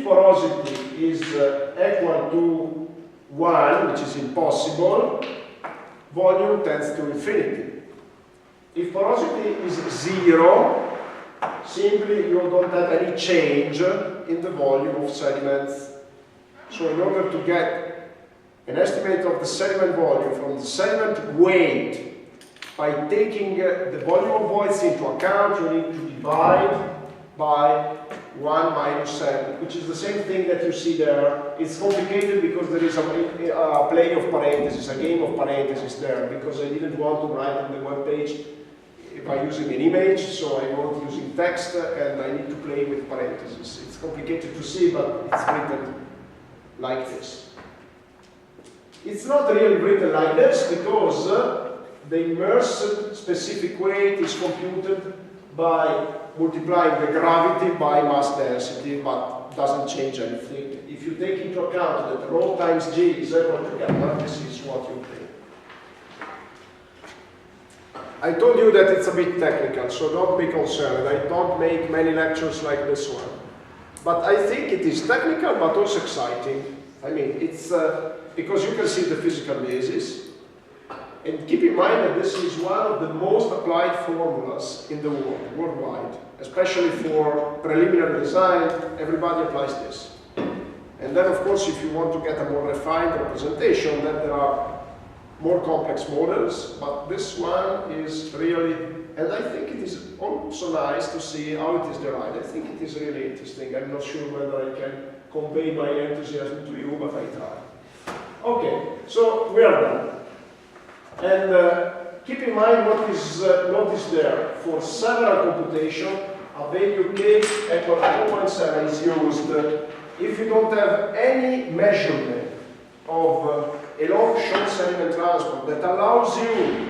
if porosity is equal to 1, which is impossible, volume tends to infinity. If porosity is 0, simply you don't have any change in the volume of sediments. So in order to get an estimate of the sediment volume from the sediment weight, by taking the volume of voids into account, you need to divide by 1 minus 7, which is the same thing that you see there. It's complicated because there is a play of parentheses, a game of parentheses there, because I didn't want to write on the web page by using an image, so I want using text, and I need to play with parentheses. It's complicated to see, but it's written like this. It's not really written like this because the immersed specific weight is computed by multiplying the gravity by mass density, but doesn't change anything. If you take into account that rho times g is equal to gamma, this is what you think. I told you that it's a bit technical, so don't be concerned. I don't make many lectures like this one. But I think it is technical, but also exciting. I mean, it's because you can see the physical basis. And keep in mind that this is one of the most applied formulas in the world, worldwide. Especially for preliminary design, everybody applies this. And then, of course, if you want to get a more refined representation, then there are more complex models, but this one is really, and I think it is also nice to see how it is derived. I think it is really interesting. I'm not sure whether I can convey my enthusiasm to you, but I try. Okay, so we are done. And keep in mind what is noticed there. For several computation, a value k equal to 2.7 is used if you don't have any measurement of a long short sediment transport that allows you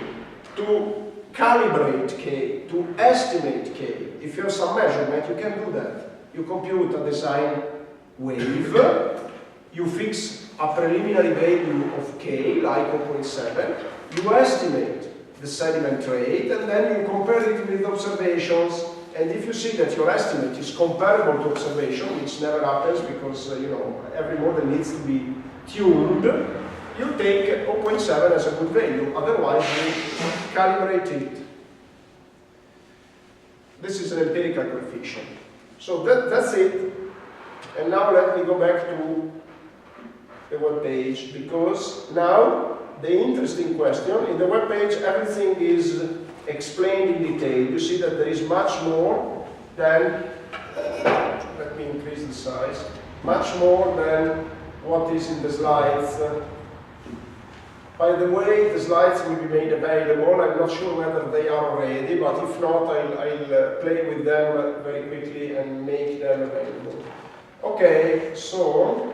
to calibrate k, to estimate k. If you have some measurement, you can do that. You compute a design wave, you fix a preliminary value of k, like 0.7, you estimate the sediment rate, and then you compare it with observations. And if you see that your estimate is comparable to observation, which never happens because every model needs to be tuned, you take 0.7 as a good value. Otherwise, you calibrate it. This is an empirical coefficient. So that's it. And now let me go back to the web page, because now the interesting question, in the web page everything is explained in detail. You see that there is much more than, let me increase the size, much more than what is in the slides. By the way, the slides will be made available. I'm not sure whether they are already, but if not, I'll play with them very quickly and make them available. Okay, so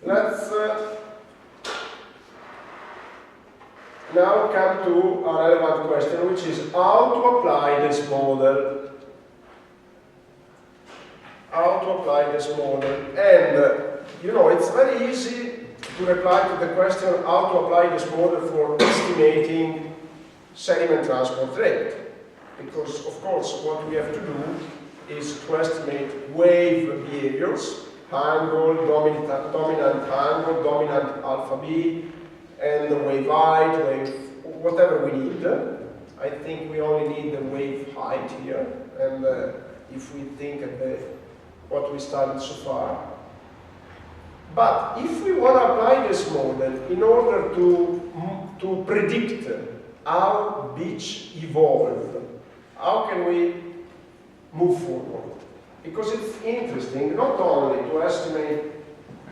let's now come to a relevant question, which is how to apply this model. How to apply this model. And it's very easy to reply to the question how to apply this model for estimating sediment transport rate. Because, of course, what we have to do is to estimate wave behaviors, angle, dominant angle, dominant alpha b, and the wave height, wave, whatever we need. I think we only need the wave height here, and if we think of what we studied so far. But if we want to apply this model in order to predict how beach evolve, how can we move forward? Because it's interesting not only to estimate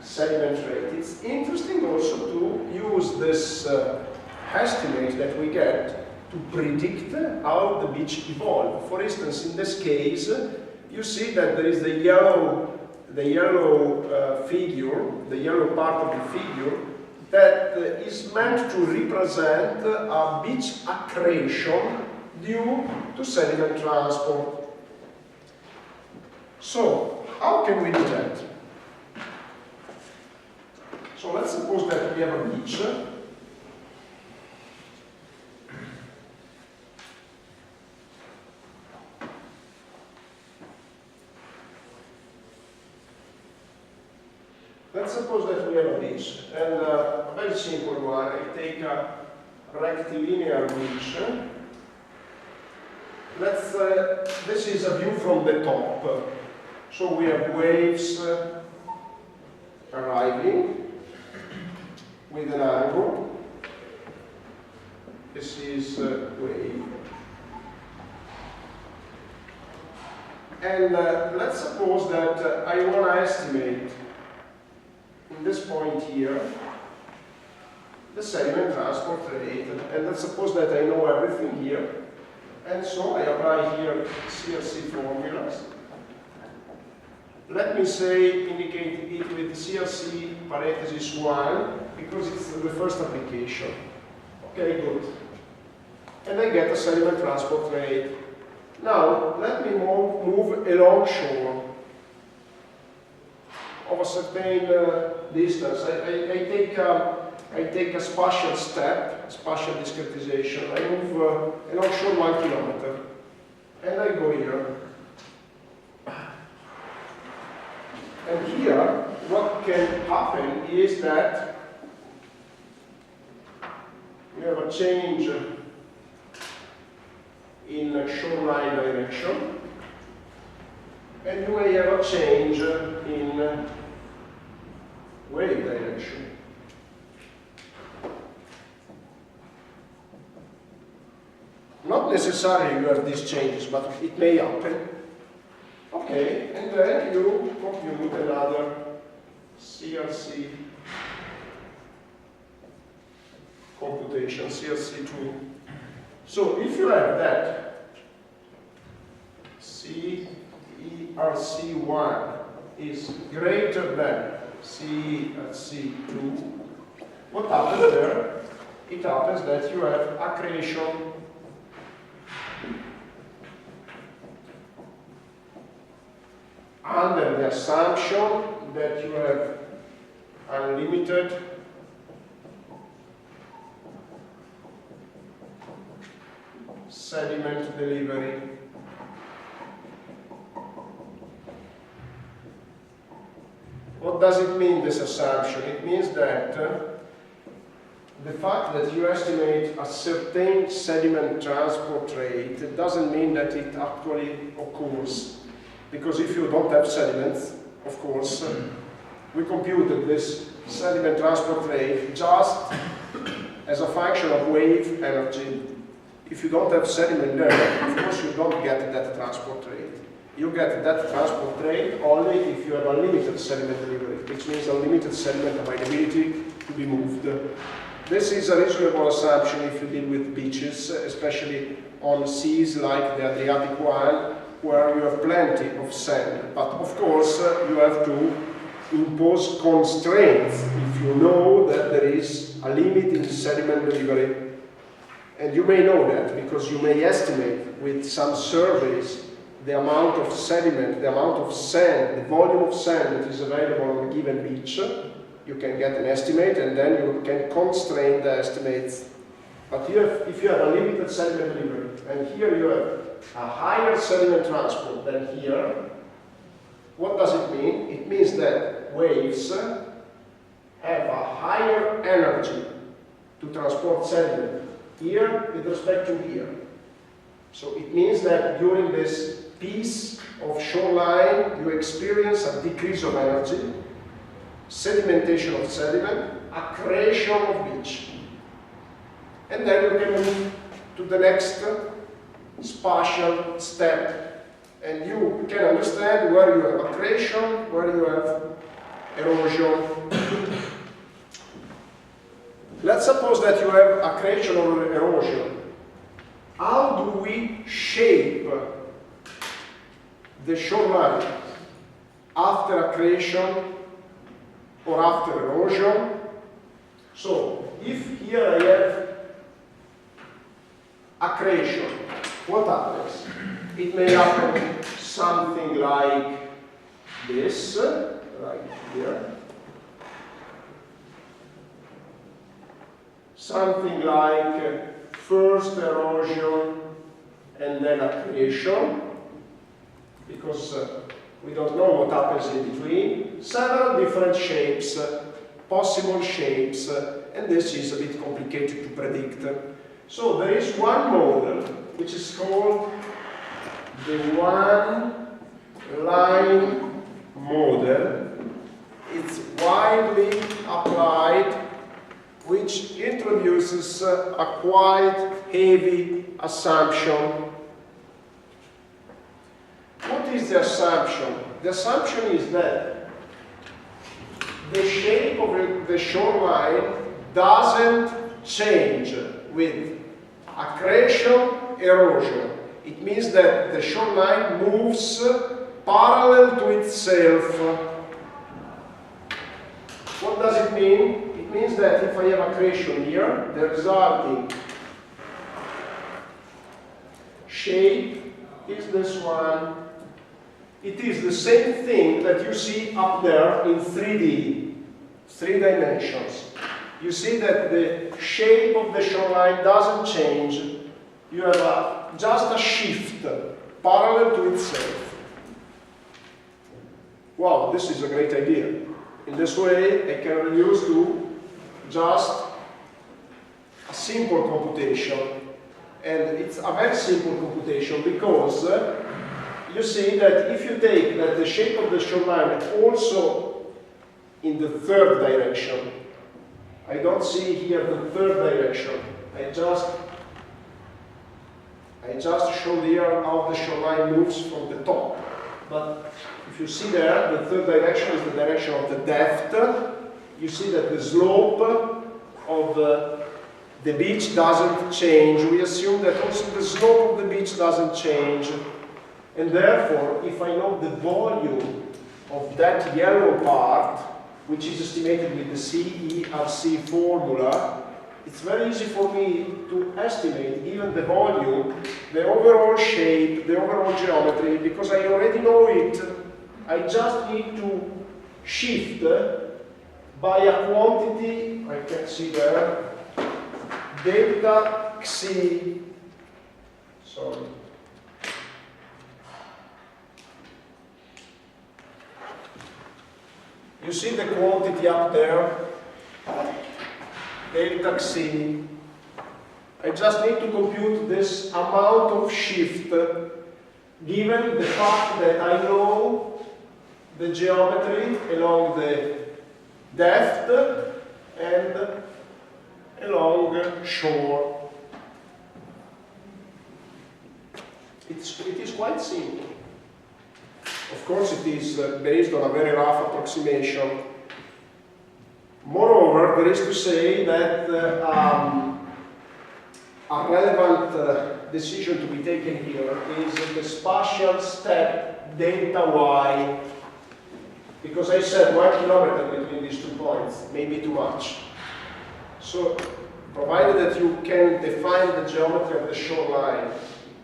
sediment rate, it's interesting also to use this estimate that we get to predict how the beach evolve. For instance, in this case, you see that there is the yellow figure, the yellow part of the figure, that is meant to represent a beach accretion due to sediment transport. So, how can we do that? So let's suppose that we have a beach. Let's suppose that we have a beach, and a very simple one. I take a rectilinear beach. This is a view from the top. So we have waves arriving with an angle. This is wave. And let's suppose that I want to estimate in this point here the sediment transport rate. And let's suppose that I know everything here. And so I apply here CRC formulas. Let me say, indicate it with CRC parenthesis 1, because it's the first application. Okay, good. And I get a sediment transport rate. Now, let me move along shore of a certain distance. I take a spatial step, spatial discretization. I move along shore 1 kilometer. And I go here. And here, what can happen is that we have a change in shoreline direction, and you may have a change in wave direction. Not necessarily you have these changes, but it may happen. Okay, and then you compute another CRC computation, CRC2. So if you have that CRC1 is greater than CRC2, what happens there? It happens that you have accretion under the assumption that you have unlimited sediment delivery. What does it mean, this assumption? It means that the fact that you estimate a certain sediment transport rate, it doesn't mean that it actually occurs. Because if you don't have sediments, of course, we computed this sediment transport rate just as a function of wave energy. If you don't have sediment there, of course you don't get that transport rate. You get that transport rate only if you have unlimited sediment delivery, which means unlimited sediment availability to be moved. This is a reasonable assumption if you deal with beaches, especially on seas like the Adriatic one, where you have plenty of sand. But of course, you have to impose constraints if you know that there is a limit in sediment delivery. And you may know that because you may estimate with some surveys the amount of sediment, the amount of sand, the volume of sand that is available on a given beach. You can get an estimate and then you can constrain the estimates. But if you have a limited sediment delivery, and here you have a higher sediment transport than here, what does it mean? It means that waves have a higher energy to transport sediment here with respect to here. So it means that during this piece of shoreline you experience a decrease of energy, sedimentation of sediment, accretion of beach. And then you can move to the next spatial step. And you can understand where you have accretion, where you have erosion. Let's suppose that you have accretion or erosion. How do we shape the shoreline after accretion or after erosion? So, if here I have accretion, what happens? It may happen something like this, right here. Something like first erosion and then accretion, because We don't know what happens in between. Several different shapes, possible shapes, and this is a bit complicated to predict. So there is one model which is called the one-line model. It's widely applied, which introduces a quite heavy assumption. What is the assumption? The assumption is that the shape of the shoreline doesn't change with accretion, erosion. It means that the shoreline moves parallel to itself. What does it mean? It means that if I have accretion here, the resulting shape is this one. It is the same thing that you see up there in 3D, 3 dimensions. You see that the shape of the shoreline doesn't change. You have just a shift parallel to itself. Wow, this is a great idea. In this way, I can reduce to just a simple computation. And it's a very simple computation because you see that if you take that the shape of the shoreline also in the 3rd direction, I don't see here the 3rd direction. I just showed here how the shoreline moves from the top. But if you see there, the 3rd direction is the direction of the depth. You see that the slope of the beach doesn't change. We assume that also the slope of the beach doesn't change. And therefore, if I know the volume of that yellow part, which is estimated with the CERC formula, it's very easy for me to estimate even the volume, the overall shape, the overall geometry, because I already know it. I just need to shift by a quantity, I can see there, delta xi, sorry. You see the quantity up there, delta xi. I just need to compute this amount of shift given the fact that I know the geometry along the depth and along shore. It is quite simple. Of course, it is based on a very rough approximation. Moreover, there is to say that a relevant decision to be taken here is the spatial step delta y, because I said 1 kilometer between these 2 points may be too much. So, provided that you can define the geometry of the shoreline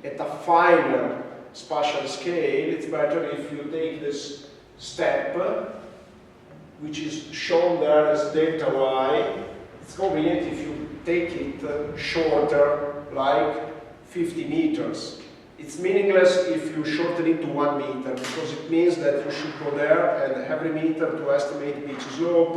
at a finer spatial scale, it's better if you take this step, which is shown there as delta y. It's convenient if you take it shorter, like 50 meters. It's meaningless if you shorten it to 1 meter, because it means that you should go there and every meter to estimate beach slope,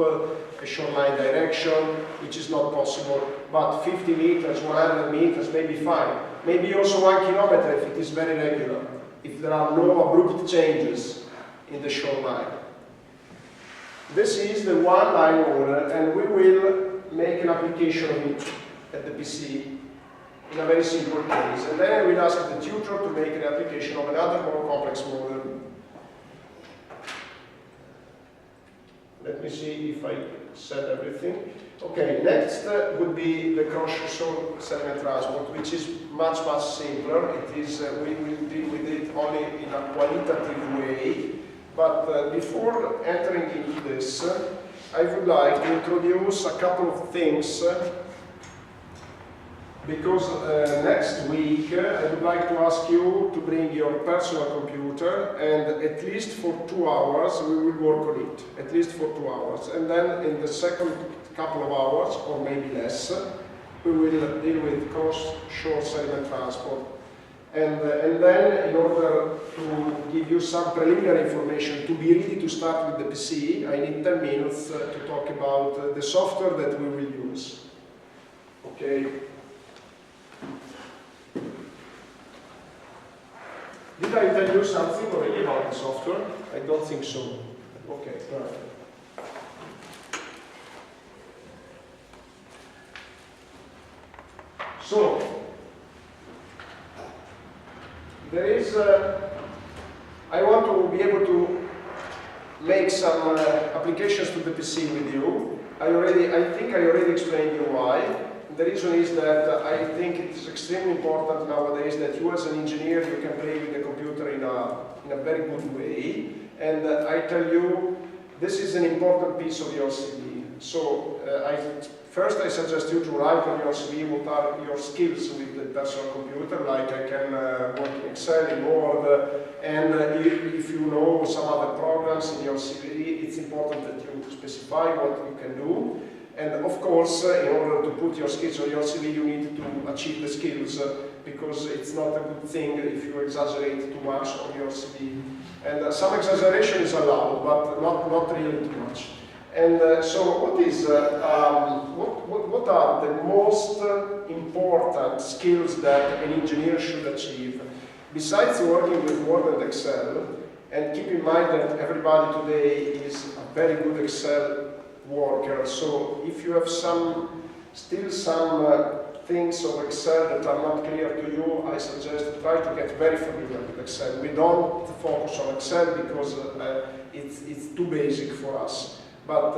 a shoreline direction, which is not possible. But 50 meters, 100 meters may be fine. Maybe also 1 kilometer if it is very regular, if there are no abrupt changes in the shoreline. This is the one-line model, and we will make an application of it at the PC in a very simple case. And then I will ask the tutor to make an application of another more complex model. Let me see if I set everything. Okay, next would be the cross-shore sediment transport, which is much simpler. It is, we will deal with it only in a qualitative way. But before entering into this, I would like to introduce a couple of things, because next week I would like to ask you to bring your personal computer, and at least for 2 hours we will work on it, at least for 2 hours. And then in the second couple of hours, or maybe less, we will deal with cross-shore sediment transport. And then, in order to give you some preliminary information to be ready to start with the PC, I need 10 minutes to talk about the software that we will use. Okay. Did I tell you something already about the software? I don't think so. Okay, perfect. So, there is, I want to be able to make some applications to the PC with you. I think I already explained you why. The reason is that I think it is extremely important nowadays that you as an engineer, you can play with the computer in a very good way. And I tell you, this is an important piece of your CV. So first I suggest you to write on your CV what are your skills with the personal computer, like I can work in Excel, in Word, and if you know some other programs in your CV, it's important that you specify what you can do. And of course, in order to put your skills on your CV, you need to achieve the skills, because it's not a good thing if you exaggerate too much on your CV. And some exaggeration is allowed, but not really too much. And so what are the most important skills that an engineer should achieve? Besides working with Word and Excel, and keep in mind that everybody today is a very good Excel worker, so if you have still some things of Excel that are not clear to you, I suggest try to get very familiar with Excel. We don't focus on Excel because it's too basic for us. But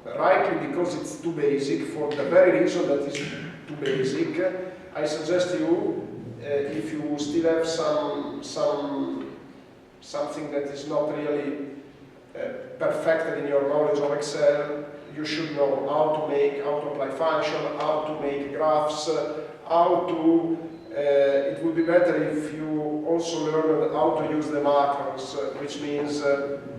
rightly, because it's too basic, for the very reason that it's too basic, I suggest you, if you still have something that is not really perfected in your knowledge of Excel, you should know how to apply function, how to make graphs, it would be better if you also learned how to use the macros, which means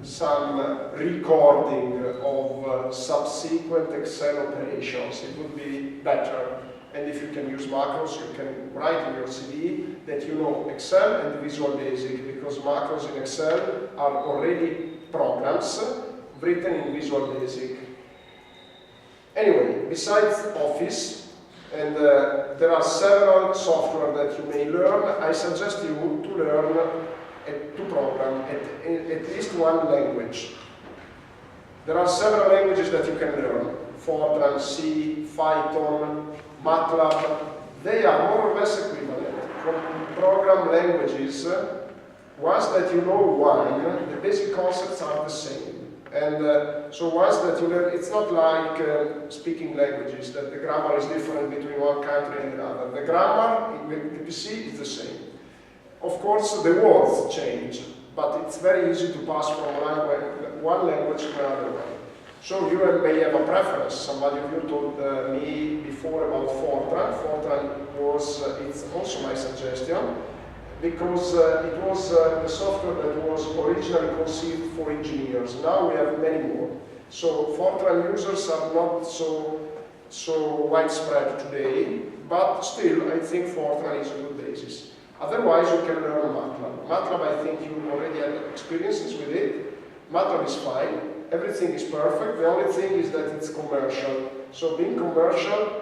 some recording of subsequent Excel operations. It would be better. And if you can use macros, you can write in your CV that you know Excel and Visual Basic, because macros in Excel are already programs written in Visual Basic. Anyway, besides Office, and there are several software that you may learn, I suggest you to learn, to program at least one language. There are several languages that you can learn: Fortran, C, Python, MATLAB. They are more or less equivalent. Program languages, once that you know one, the basic concepts are the same. And so once that you learn, it's not like speaking languages, that the grammar is different between one country and another. The grammar in the PC is the same. Of course, the words change, but it's very easy to pass from one language to another one. So you may have a preference. Somebody of you told me before about Fortran. Fortran it's also my suggestion, because it was the software that was originally conceived for engineers. Now we have many more. So Fortran users are not so widespread today, but still I think Fortran is a good basis. Otherwise you can learn MATLAB. MATLAB, I think you already have experiences with it. MATLAB is fine, everything is perfect, the only thing is that it's commercial. So being commercial,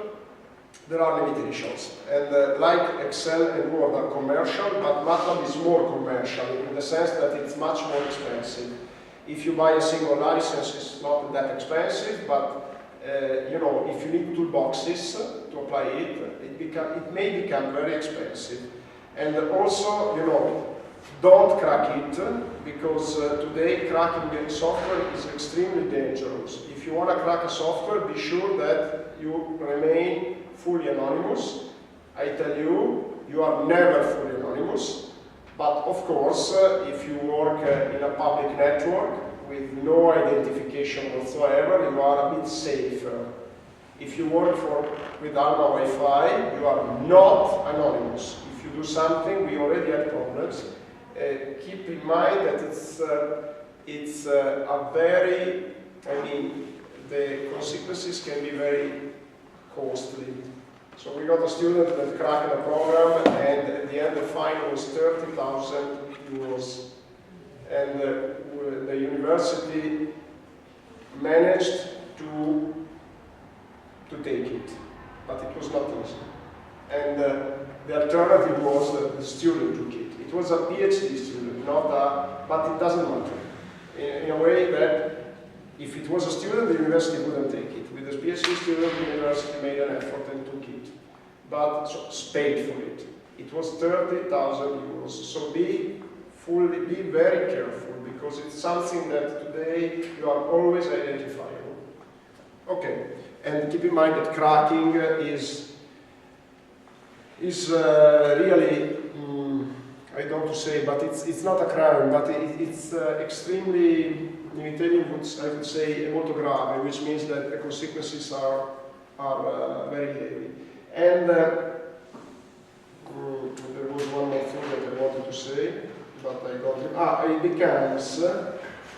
there are limitations. And like Excel and Word are commercial, but MATLAB is more commercial in the sense that it's much more expensive. If you buy a single license, it's not that expensive, but you know, if you need toolboxes to apply it may become very expensive. And also, you know, don't crack it, because today cracking software is extremely dangerous. If you want to crack a software, be sure that you remain fully anonymous. I tell you, you are never fully anonymous, but of course, if you work in a public network with no identification whatsoever, you are a bit safer. If you work with Alma Wi-Fi, you are not anonymous. If you do something, we already have problems. Keep in mind that it's a very, I mean, the consequences can be very costly. So we got a student that cracked the program, and at the end the fine was 30,000 euros. And the university managed to take it, but it was not easy. And the alternative was that the student took it. It was a PhD student, not a, but it doesn't matter. In a way that if it was a student, the university wouldn't take it. With a PhD student, the university made an effort and took it, but paid for it. It was 30,000 euros. So be very careful, because it's something that today you are always identifiable. Okay, and keep in mind that cracking is really, I don't want to say, but it's not a crime, but it's extremely, in Italian I would say molto grave, which means that the consequences are very heavy. And there was one more thing that I wanted to say, but I got it. It becomes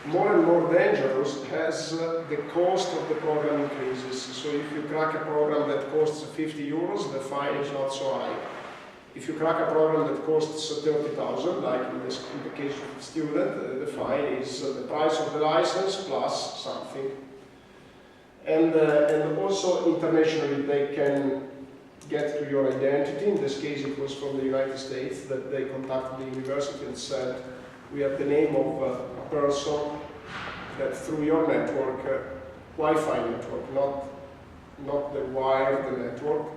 more and more dangerous as the cost of the program increases. So if you crack a program that costs 50 euros, the fine is not so high. If you crack a program that costs 30,000, like in the case of the student, the fine is the price of the license plus something. And also internationally they can get to your identity. In this case it was from the United States that they contacted the university and said, we have the name of a person that through your network, Wi-Fi network, not the wired network,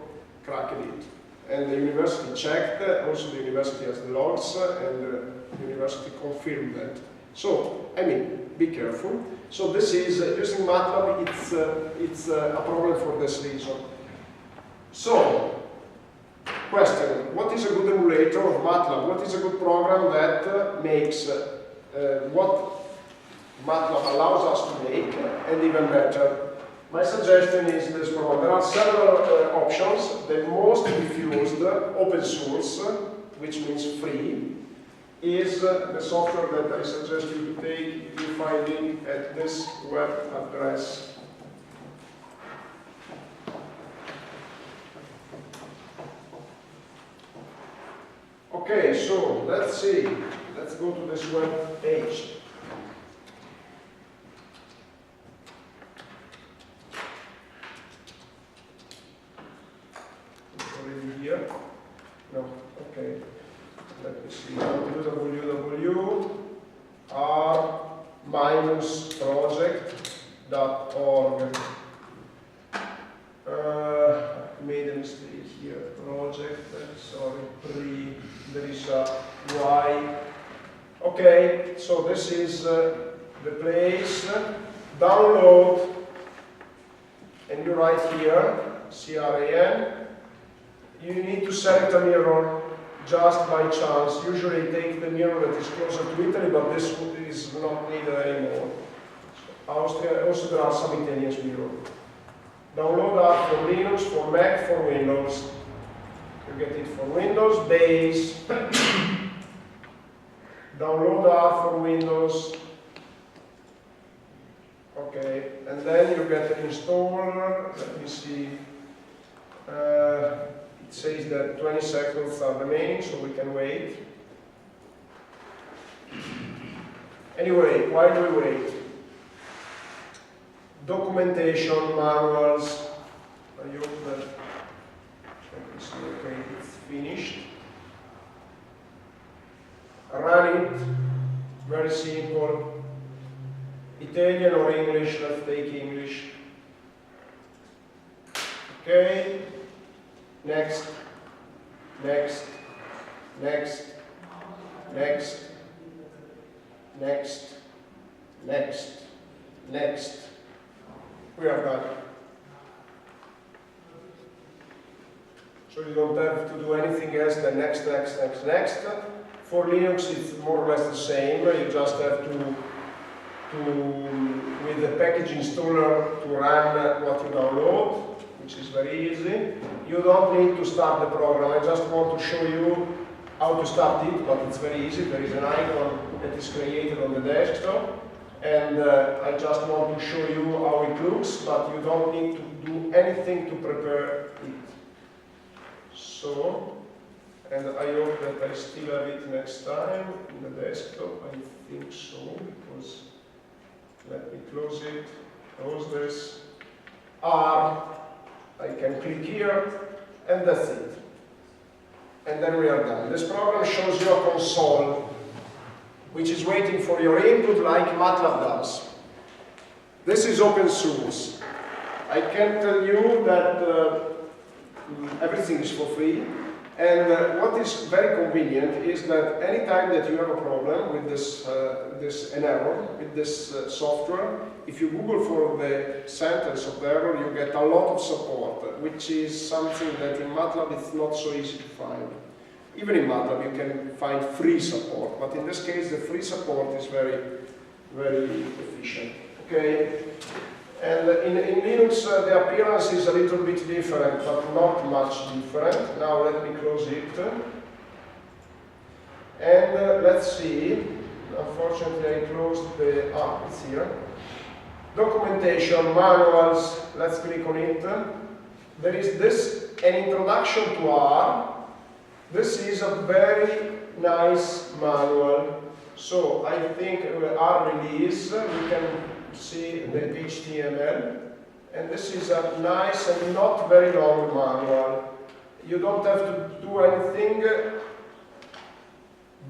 cracked it. And the university checked, also the university has the logs, and the university confirmed that. So, I mean, be careful. So this is, using MATLAB, it's a problem for this reason. So, question, what is a good emulator of MATLAB? What is a good program that makes what MATLAB allows us to make, and even better? My suggestion is this program. There are several options. The most diffused, open source, which means free, is the software that I suggest you to take. You find it at this web address. Okay, so let's see. Let's go to this web page. Here? No, okay. Let me see. www.r-project.org. Made a mistake here. Project, sorry, there is a Y. Okay, so this is the place. Download, and you write here, CRAN. You need to select a mirror just by chance. Usually take the mirror that is closer to Italy, but this is not needed anymore. So Austria, also there are some Italian mirrors. Download R for Linux, for Mac, for Windows. You get it for Windows, base. Download R for Windows. Okay, and then you get the installer. Let me see. It says that 20 seconds are remaining, so we can wait. Anyway, why do we wait? Documentation, manuals. I hope that, let me see, okay, it's finished. Run it, very simple. Italian or English, let's take English. Okay. Next, next, next, next, next, next, next. We are done. So you don't have to do anything else than next, next, next, next. For Linux, it's more or less the same. You just have to with the package installer, to run what you download, which is very easy. You don't need to start the program. I just want to show you how to start it, but it's very easy. There is an icon that is created on the desktop, and I just want to show you how it looks, but you don't need to do anything to prepare it. so, and I hope that I still have it next time in the desktop. I think so, because let me close it, close this. I can click here, and that's it. And then we are done. This program shows you a console, which is waiting for your input like MATLAB does. This is open source. I can tell you that everything is for free. And what is very convenient is that anytime that you have a problem with an error, with this software, if you Google for the sentence of the error, you get a lot of support, which is something that in MATLAB it's not so easy to find. Even in MATLAB you can find free support, but in this case the free support is very, very efficient. Okay? And in Linux the appearance is a little bit different, but not much different. Now let me close it. And let's see. Unfortunately I closed the it's here. Documentation, manuals, let's click on it. There is this, an introduction to R. This is a very nice manual. So I think R release, we can see the HTML, and this is a nice and not very long manual. You don't have to do anything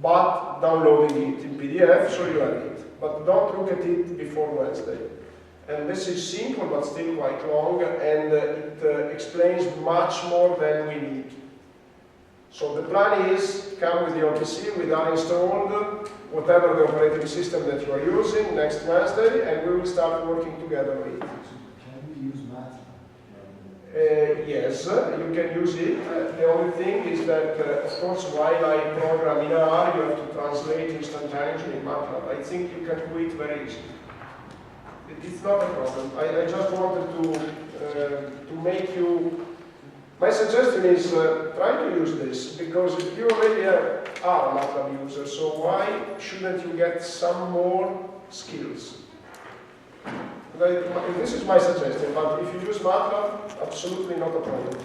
but downloading it in PDF, so you have it. But don't look at it before Wednesday. And this is simple but still quite long, and it explains much more than we need. So the plan is come with your PC with uninstalled, whatever the operating system that you are using next Wednesday, and we will start working together with it. Can we use MATLAB? Yes, you can use it. The only thing is that, of course, while I program in R, you have to translate instantaneously in MATLAB. I think you can do it very easily. It's not a problem. I just wanted to make you. My suggestion is try to use this, because if you already are a MATLAB user, so why shouldn't you get some more skills? This is my suggestion, but if you use MATLAB, absolutely not a problem.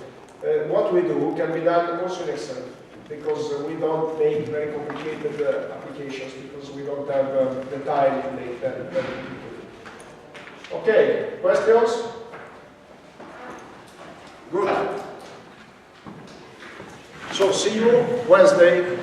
What we do can be done also in Excel, because we don't make very complicated applications, because we don't have the time to make that very complicated. Okay, questions? Good. So see you Wednesday.